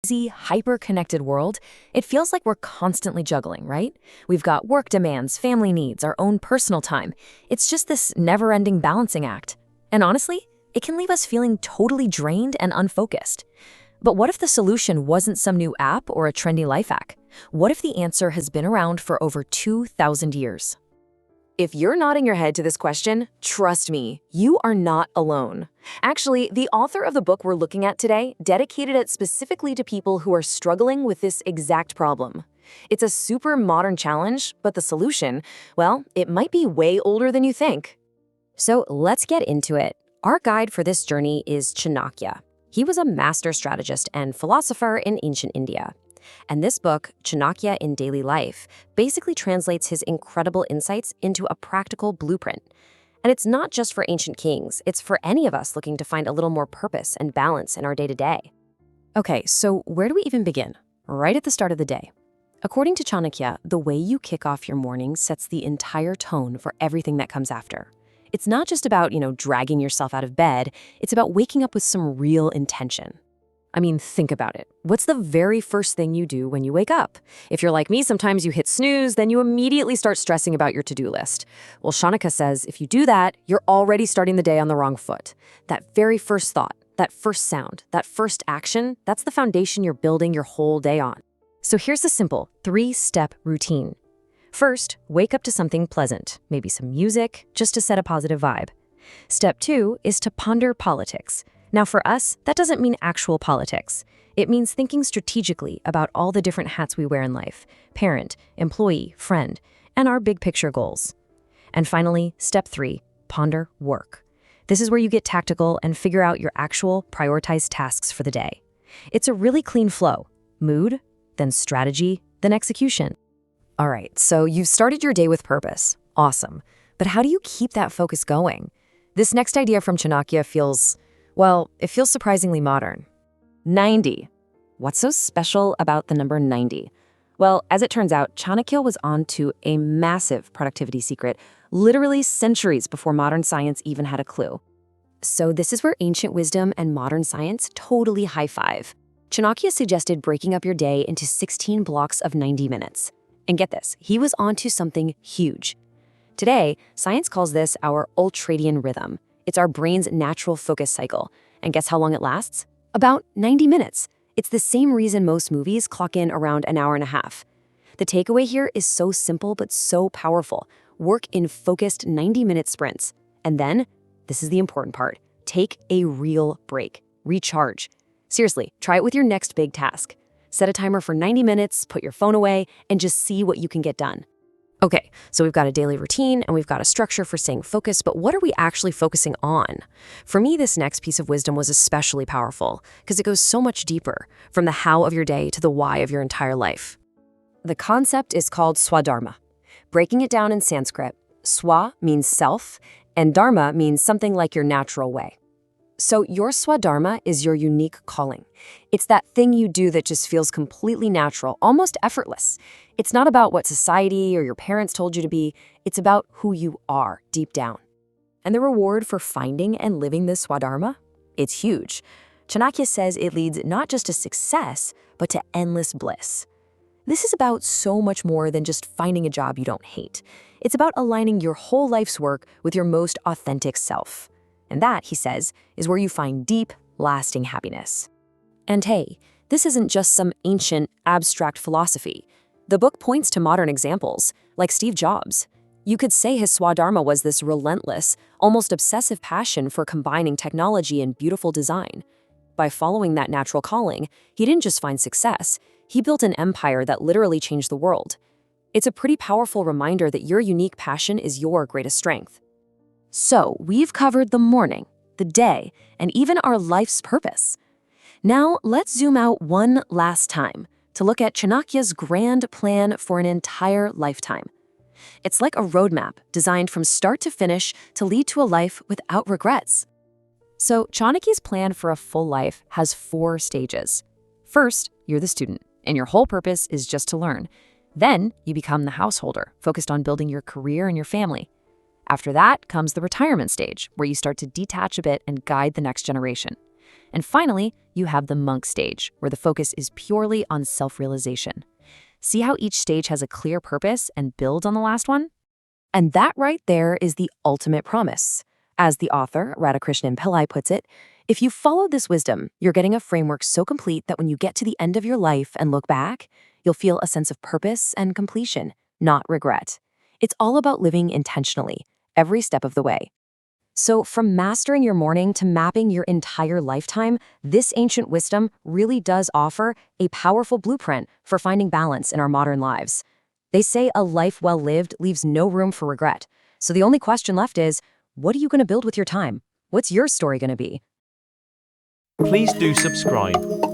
Busy, hyper-connected world, it feels like we're constantly juggling, right? We've got work demands, family needs, our own personal time. It's just this never-ending balancing act. And honestly, it can leave us feeling totally drained and unfocused. But what if the solution wasn't some new app or a trendy life hack? What if the answer has been around for over 2,000 years? If you're nodding your head to this question, trust me, you are not alone. Actually, the author of the book we're looking at today dedicated it specifically to people who are struggling with this exact problem. It's a super modern challenge, but the solution, well, it might be way older than you think. So let's get into it. Our guide for this journey is Chanakya. He was a master strategist and philosopher in ancient India. And this book, Chanakya in Daily Life, basically translates his incredible insights into a practical blueprint. And it's not just for ancient kings, it's for any of us looking to find a little more purpose and balance in our day-to-day. Okay, so where do we even begin? Right at the start of the day. According to Chanakya, the way you kick off your morning sets the entire tone for everything that comes after. It's not just about, dragging yourself out of bed, it's about waking up with some real intention. I mean, think about it. What's the very first thing you do when you wake up? If you're like me, sometimes you hit snooze, then you immediately start stressing about your to-do list. Well, Chanakya says if you do that, you're already starting the day on the wrong foot. That very first thought, that first sound, that first action, that's the foundation you're building your whole day on. So here's the simple 3-step routine. First, wake up to something pleasant, maybe some music, just to set a positive vibe. Step 2 is to ponder politics. Now for us, that doesn't mean actual politics. It means thinking strategically about all the different hats we wear in life, parent, employee, friend, and our big picture goals. And finally, step 3, ponder work. This is where you get tactical and figure out your actual prioritized tasks for the day. It's a really clean flow: mood, then strategy, then execution. All right, so you've started your day with purpose. Awesome. But how do you keep that focus going? This next idea from Chanakya feels surprisingly modern. 90. What's so special about the number 90? Well, as it turns out, Chanakya was onto a massive productivity secret, literally centuries before modern science even had a clue. So this is where ancient wisdom and modern science totally high-five. Chanakya suggested breaking up your day into 16 blocks of 90 minutes. And get this, he was onto something huge. Today, science calls this our ultradian rhythm. It's our brain's natural focus cycle. And guess how long it lasts? About 90 minutes. It's the same reason most movies clock in around an hour and a half. The takeaway here is so simple but so powerful. Work in focused 90-minute sprints. And then, this is the important part, take a real break. Recharge. Seriously, try it with your next big task. Set a timer for 90 minutes, put your phone away, and just see what you can get done. Okay, so we've got a daily routine and we've got a structure for staying focused, but what are we actually focusing on? For me, this next piece of wisdom was especially powerful because it goes so much deeper, from the how of your day to the why of your entire life. The concept is called swadharma. Breaking it down in Sanskrit, swa means self, and dharma means something like your natural way. So your swadharma is your unique calling. It's that thing you do that just feels completely natural, almost effortless. It's not about what society or your parents told you to be. It's about who you are deep down. And the reward for finding and living this swadharma? It's huge. Chanakya says it leads not just to success, but to endless bliss. This is about so much more than just finding a job you don't hate. It's about aligning your whole life's work with your most authentic self. And that, he says, is where you find deep, lasting happiness. And hey, this isn't just some ancient, abstract philosophy. The book points to modern examples, like Steve Jobs. You could say his swadharma was this relentless, almost obsessive passion for combining technology and beautiful design. By following that natural calling, he didn't just find success, he built an empire that literally changed the world. It's a pretty powerful reminder that your unique passion is your greatest strength. So, we've covered the morning, the day, and even our life's purpose. Now, let's zoom out one last time to look at Chanakya's grand plan for an entire lifetime. It's like a roadmap designed from start to finish to lead to a life without regrets. So, Chanakya's plan for a full life has 4 stages. First, you're the student, and your whole purpose is just to learn. Then, you become the householder, focused on building your career and your family. After that comes the retirement stage, where you start to detach a bit and guide the next generation. And finally, you have the monk stage, where the focus is purely on self-realization. See how each stage has a clear purpose and builds on the last one? And that right there is the ultimate promise. As the author, Radhakrishnan Pillai, puts it, if you follow this wisdom, you're getting a framework so complete that when you get to the end of your life and look back, you'll feel a sense of purpose and completion, not regret. It's all about living intentionally, every step of the way. So from mastering your morning to mapping your entire lifetime, this ancient wisdom really does offer a powerful blueprint for finding balance in our modern lives. They say a life well lived leaves no room for regret. So the only question left is, what are you going to build with your time? What's your story going to be? Please do subscribe.